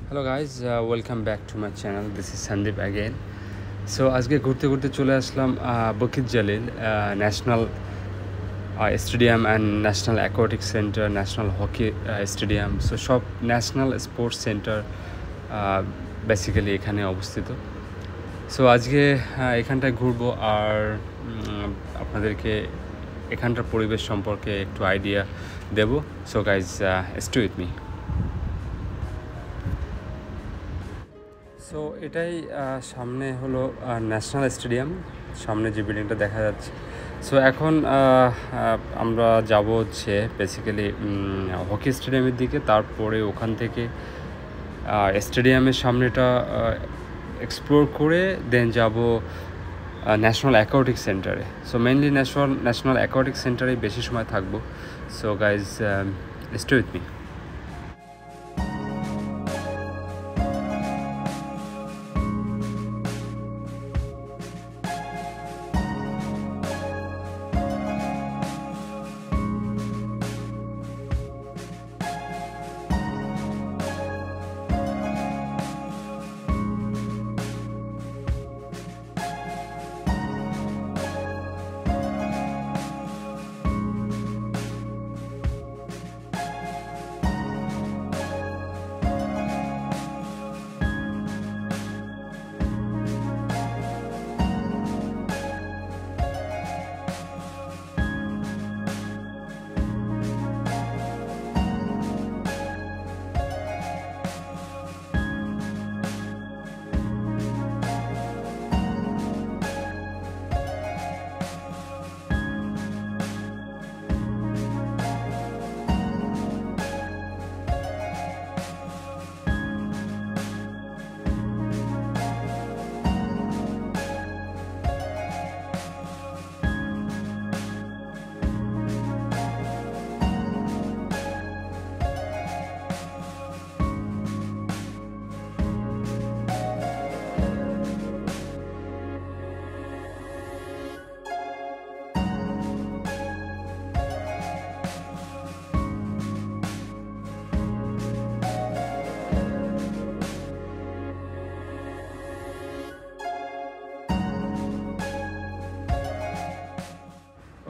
Hello guys, welcome back to my channel. This is Sandeep again. So আজকে ঘুরতে ঘুরতে চলে আসলাম Bukit Jalil national stadium and national aquatic centre, national hockey stadium. So সব national sports centre basically এখানে অবস্থিত। So আজকে এখানটায় ঘুরবো আর আপনাদেরকে এখানটার পরিবেশ সম্পর্কে একটু আইডিয়া দেব। So guys stay with me. So এটাই সামনে হলো ন্যাশনাল স্টেডিয়াম, সামনে যে বিল্ডিংটা দেখা যাচ্ছে। সো এখন আমরা যাব হচ্ছে বেসিক্যালি হকি স্টেডিয়ামের দিকে, তারপরে ওখান থেকে স্টেডিয়ামের সামনেটা এক্সপ্লোর করে দেন যাব ন্যাশনাল অ্যাকোয়াটিক সেন্টারে। সো মেনলি ন্যাশনাল অ্যাকোয়াটিক সেন্টারে বেশি সময় থাকবো। So guys stay with me.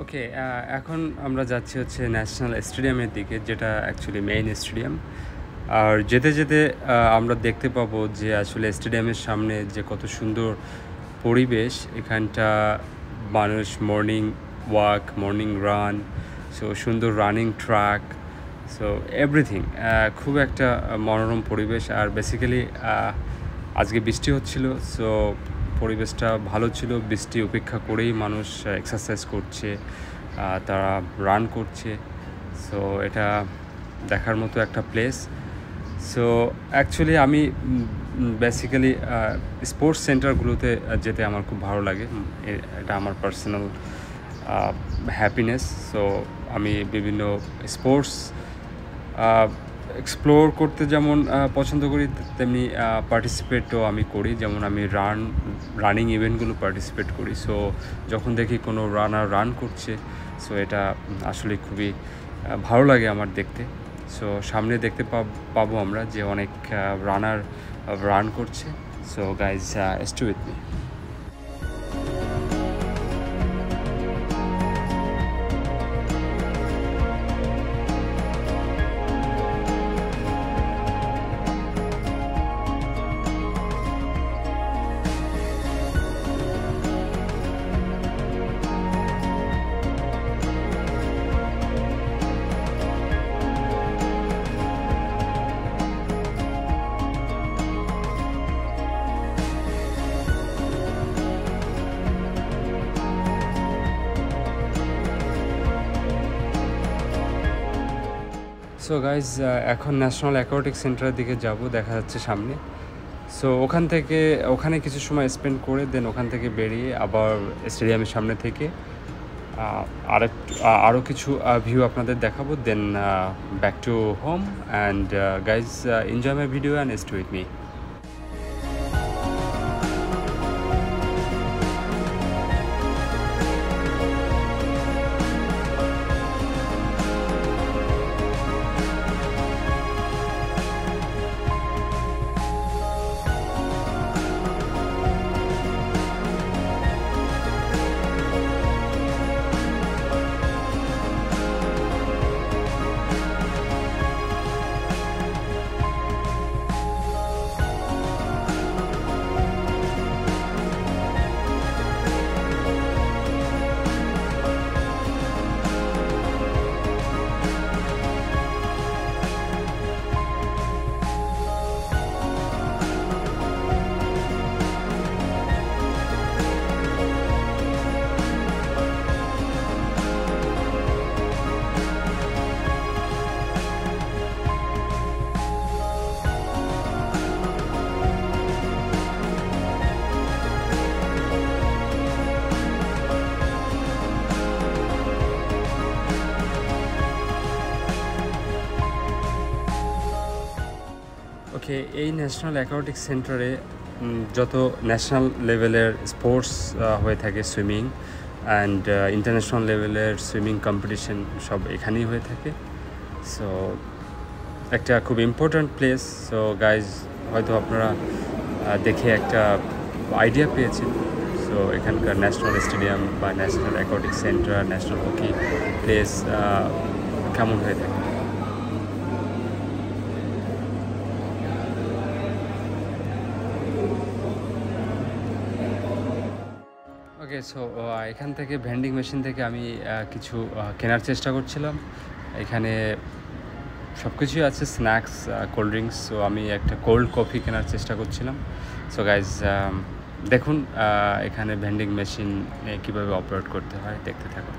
Okay, এখন আমরা যাচ্ছি হচ্ছে ন্যাশনাল স্টেডিয়ামের দিকে, যেটা অ্যাকচুয়ালি মেইন স্টেডিয়াম। আর যেতে যেতে আমরা দেখতে পাবো যে আসলে স্টেডিয়ামের সামনে যে কত সুন্দর পরিবেশ। এখানটা মানুষ morning walk, morning run, so সুন্দর রানিং ট্র্যাক, সো এভরিথিং, খুব একটা মনোরম পরিবেশ। আর বেসিক্যালি আজকে বৃষ্টি হচ্ছিল, সো পরিবেশটা ভালো ছিল। বৃষ্টি উপেক্ষা করেই মানুষ এক্সারসাইজ করছে, তারা রান করছে। সো এটা দেখার মতো একটা প্লেস। সো অ্যাকচুয়ালি আমি বেসিক্যালি স্পোর্টস সেন্টারগুলোতে যেতে আমার খুব ভালো লাগে, এটা আমার পার্সোনাল হ্যাপিনেস। সো আমি বিভিন্ন স্পোর্টস এক্সপ্লোর করতে যেমন পছন্দ করি, তেমনি পার্টিসিপেটও আমি করি। যেমন আমি রানিং ইভেন্টগুলো পার্টিসিপেট করি। সো যখন দেখি কোনো রানার রান করছে, সো এটা আসলে খুবই ভালো লাগে আমার দেখতে। সো সামনে দেখতে পাবো আমরা যে অনেক রানার রান করছে। So guys stay with me. So guys এখন ন্যাশনাল অ্যাকোয়াটিক সেন্টারের দিকে যাব, দেখা যাচ্ছে সামনে। সো ওখানে কিছু সময় স্পেন্ড করে দেন ওখান থেকে বেরিয়ে আবার স্টেডিয়ামের সামনে থেকে আরও কিছু ভিউ আপনাদের দেখাবো। Then back to home and guys enjoy my video and stay with me. Okay, এই ন্যাশনাল অ্যাকোয়াটিক সেন্টারে যত ন্যাশনাল লেভেলের স্পোর্টস হয়ে থাকে, সুইমিং অ্যান্ড ইন্টারন্যাশনাল লেভেলের সুইমিং কম্পিটিশন সব এখানেই হয়ে থাকে। সো একটা খুব ইম্পর্ট্যান্ট প্লেস। সো গাইজ, হয়তো আপনারা দেখে একটা আইডিয়া পেয়েছেন। সো এখানকার ন্যাশনাল স্টেডিয়াম বা national aquatic centre, national hockey place কেমন হয়ে থাকে। ওকে, সো এখান থেকে ভেন্ডিং মেশিন থেকে আমি কিছু কেনার চেষ্টা করছিলাম। এখানে সব কিছুই আছে, স্ন্যাক্স, কোল্ড ড্রিঙ্কস। সো আমি একটা কোল্ড কফি কেনার চেষ্টা করছিলাম। সো গাইজ, দেখুন এখানে ভেন্ডিং মেশিন কীভাবে অপারেট করতে হয়, দেখতে থাকুন।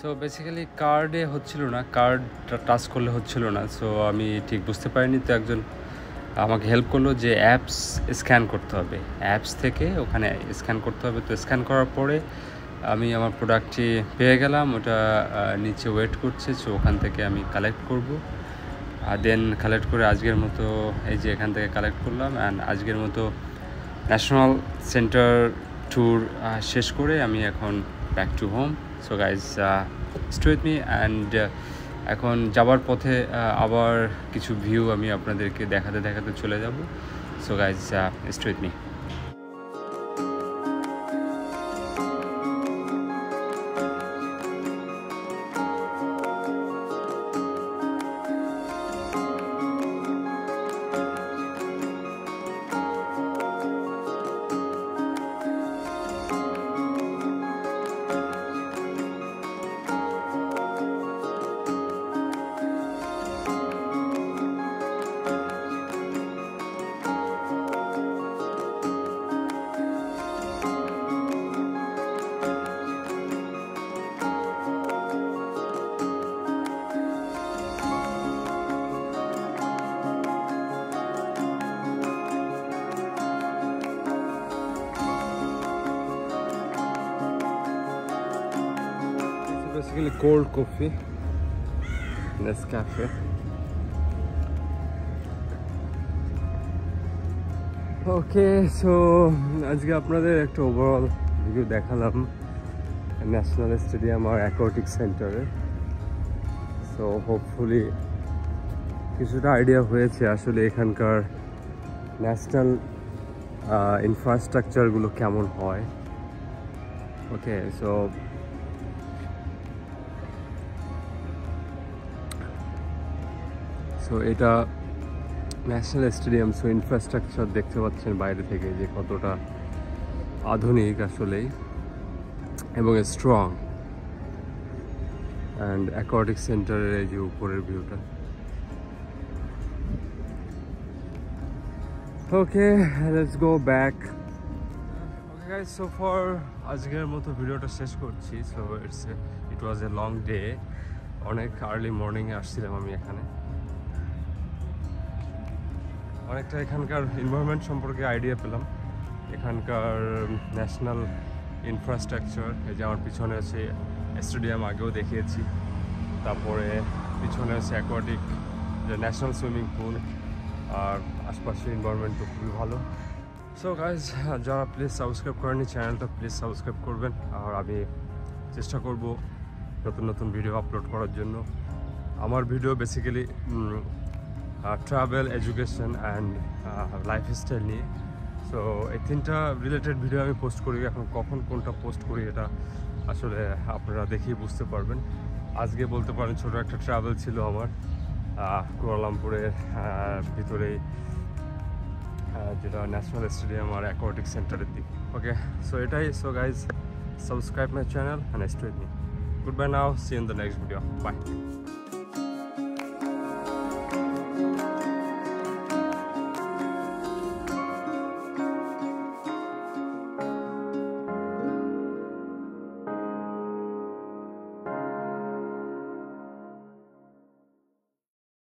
সো বেসিক্যালি কার্ডে হচ্ছিল না, কার্ডটা টাচ করলে হচ্ছিল না। সো আমি ঠিক বুঝতে পারিনি, তো একজন আমাকে হেল্প করলো যে অ্যাপস স্ক্যান করতে হবে, অ্যাপস থেকে ওখানে স্ক্যান করতে হবে। তো স্ক্যান করার পরে আমি আমার প্রোডাক্টটি পেয়ে গেলাম, ওটা নিচে ওয়েট করছে। সো ওখান থেকে আমি কালেক্ট করব, আর দেন কালেক্ট করে আজকের মতো এই যে এখান থেকে কালেক্ট করলাম। অ্যান্ড আজকের মতো ন্যাশনাল সেন্টার ট্যুর শেষ করে আমি এখন back to home. So guys, stay with me. And এখন যাবার পথে আবার কিছু ভিউ আমি আপনাদেরকে দেখাতে দেখাতে চলে যাব। So guys, stay with me. Basically cold coffee, Nescafe. Okay, so আজকে আপনাদের একটা ওভারঅল ভিডিও দেখালাম ন্যাশনাল স্টেডিয়াম আর অ্যাকোয়াটিক সেন্টারে। সো হোপফুলি কিছুটা আইডিয়া হয়েছে আসলে এখানকার ন্যাশনাল ইনফ্রাস্ট্রাকচারগুলো কেমন হয়। ওকে, সো এটা ন্যাশনাল স্টেডিয়াম। সো ইনফ্রাস্ট্রাকচার দেখতে পাচ্ছেন বাইরে থেকে যে কতটা আধুনিক আসলেই এবং স্ট্রং। অ্যান্ড অ্যাকোয়াটিক সেন্টারের এই যে উপরের ভিউটা। Okay, let's go back. Okay guys, so for আজকের মতো ভিডিওটা শেষ করছি। So it was a long day. অনেক আর্লি মর্নিংয়ে আসছিলাম আমি এখানে। অনেকটা এখানকার এনভায়রনমেন্ট সম্পর্কে আইডিয়া পেলাম, এখানকার ন্যাশনাল ইনফ্রাস্ট্রাকচার। এই যে আমার পিছনে আছে স্টেডিয়াম, আগেও দেখিয়েছি। তারপরে পিছনে আছে অ্যাকোয়াটিক যে ন্যাশনাল সুইমিং পুল, আর আশপাশের এনভায়রনমেন্ট তো খুবই ভালো। সো গাইজ, যারা প্লিজ সাবস্ক্রাইব করেনি চ্যানেলটা, প্লিজ সাবস্ক্রাইব করবেন। আর আমি চেষ্টা করব নতুন নতুন ভিডিও আপলোড করার জন্য। আমার video basically travel, education and lifestyle নিয়ে। সো এই তিনটা রিলেটেড ভিডিও আমি পোস্ট করি। এখন কখন কোনটা পোস্ট করি এটা আসলে আপনারা দেখেই বুঝতে পারবেন। আজকে বলতে পারেন ছোটো একটা ট্রাভেল ছিল আমার কুয়ালালামপুরের ভিতরেই, যেটা ন্যাশনাল স্টেডিয়াম আর অ্যাকোয়াটিক সেন্টারের দিক। ওকে, সো এটাই। So guys, subscribe my channel and stay with me. Goodbye now. See you in the next video. Bye.